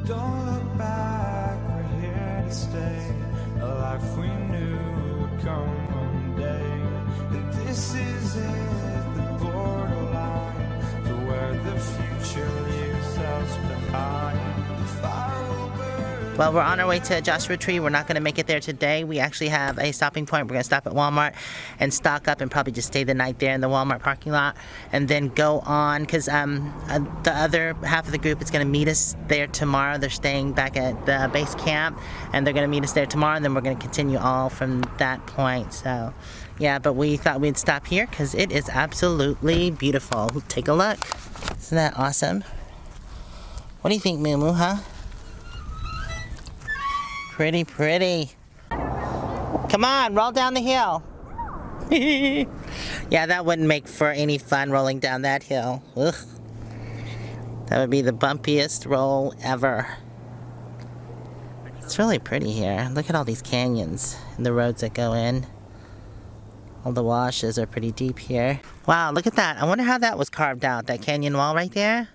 Don't look back, we're here to stay. A life we knew would come one day. And this is it, the borderline to where the future leaves us behind. The fire will burn. Well, we're on our way to Joshua Tree. We're not going to make it there today. We actually have a stopping point. We're going to stop at Walmart and stock up and probably just stay the night there in the Walmart parking lot and then go on because the other half of the group is going to meet us there tomorrow. They're staying back at the base camp and they're going to meet us there tomorrow and then we're going to continue all from that point. So, yeah, but we thought we'd stop here because it is absolutely beautiful. Take a look. Isn't that awesome? What do you think, Moo-moo, huh? Pretty, pretty. Come on, roll down the hill. Yeah, that wouldn't make for any fun rolling down that hill. Ugh. That would be the bumpiest roll ever. It's really pretty here. Look at all these canyons and the roads that go in. All the washes are pretty deep here. Wow, look at that. I wonder how that was carved out, that canyon wall right there.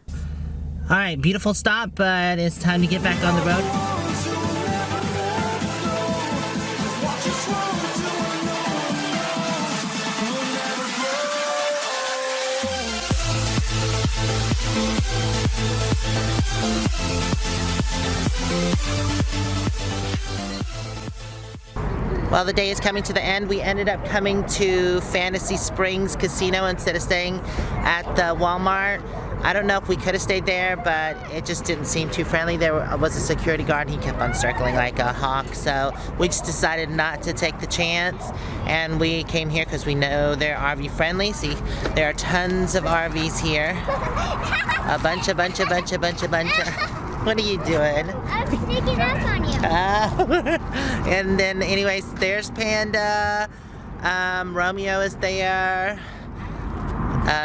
All right, beautiful stop, but it's time to get back on the road. Well, the day is coming to the end. We ended up coming to Fantasy Springs Casino instead of staying at the Walmart. I don't know if we could have stayed there, but it just didn't seem too friendly. There was a security guard and he kept on circling like a hawk, so we just decided not to take the chance. And we came here because we know they're RV friendly. See, there are tons of RVs here. A bunch. What are you doing? I was sneaking up on you. And then anyways, there's Panda. Romeo is there.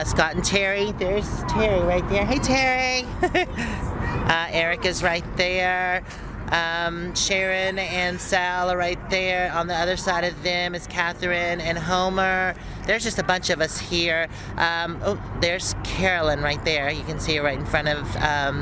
Scott and Terry. There's Terry right there. Hey, Terry. Eric is right there. Sharon and Sal are right there. On the other side of them is Catherine and Homer. There's just a bunch of us here. Oh, there's Carolyn right there. You can see her right in front of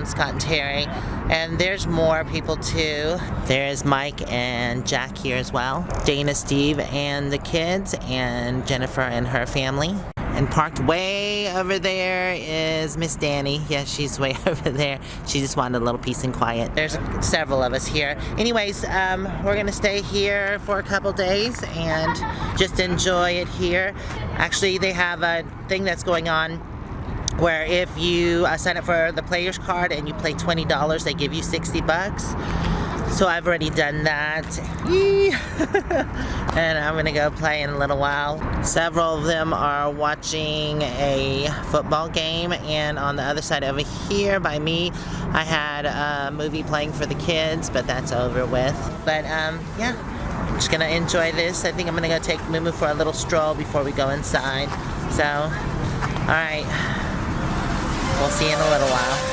Scott and Terry. And there's more people too. There's Mike and Jack here as well. Dana, Steve, and the kids, and Jennifer and her family. And parked way over there is Miss Danny. Yeah, she's way over there. She just wanted a little peace and quiet. There's several of us here. Anyways, we're gonna stay here for a couple days and just enjoy it here. Actually, they have a thing that's going on where if you sign up for the player's card and you play $20, they give you $60. So I've already done that. And I'm gonna go play in a little while. Several of them are watching a football game, and on the other side over here by me, I had a movie playing for the kids, but that's over with. But yeah, I'm just gonna enjoy this. I think I'm gonna go take Moo-moo for a little stroll before we go inside. So, all right, we'll see you in a little while.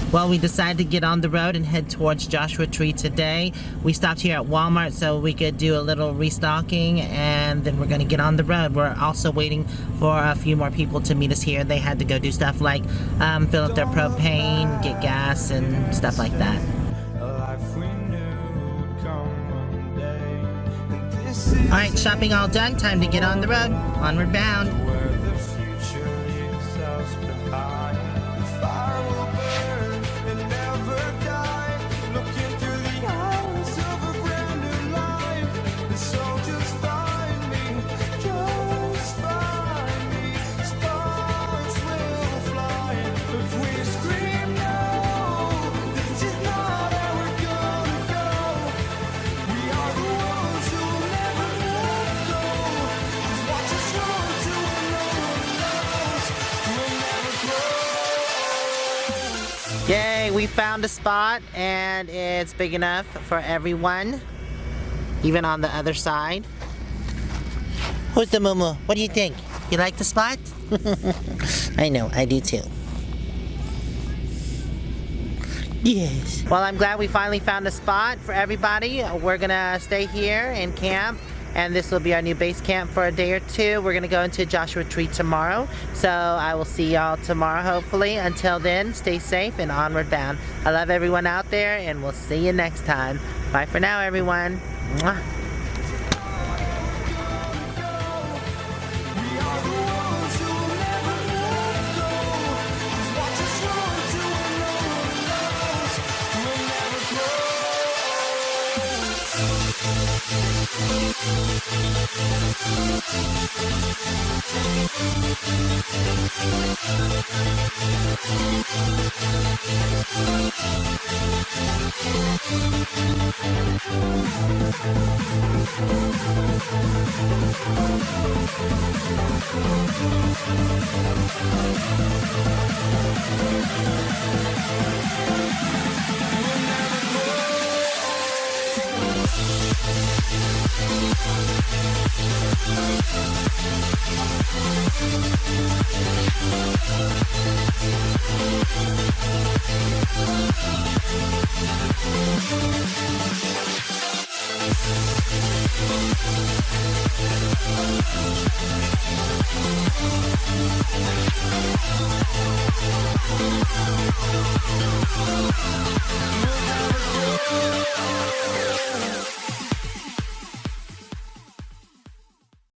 Well, we decided to get on the road and head towards Joshua Tree today. We stopped here at Walmart so we could do a little restocking, and then we're going to get on the road. We're also waiting for a few more people to meet us here. They had to go do stuff like fill up their propane, get gas, and stuff like that. Alright, shopping all done. Time to get on the road. Onward Bound. Yay, we found a spot and it's big enough for everyone, even on the other side. Who's the Moo-moo? What do you think? You like the spot? I know, I do too. Yes. Well, I'm glad we finally found a spot for everybody. We're gonna stay here and camp, and this will be our new base camp for a day or two. We're gonna go into Joshua Tree tomorrow, so I will see y'all tomorrow hopefully. Until then, stay safe and onward bound. I love everyone out there, and we'll see you next time. Bye for now, everyone. Mwah. We'll never grow.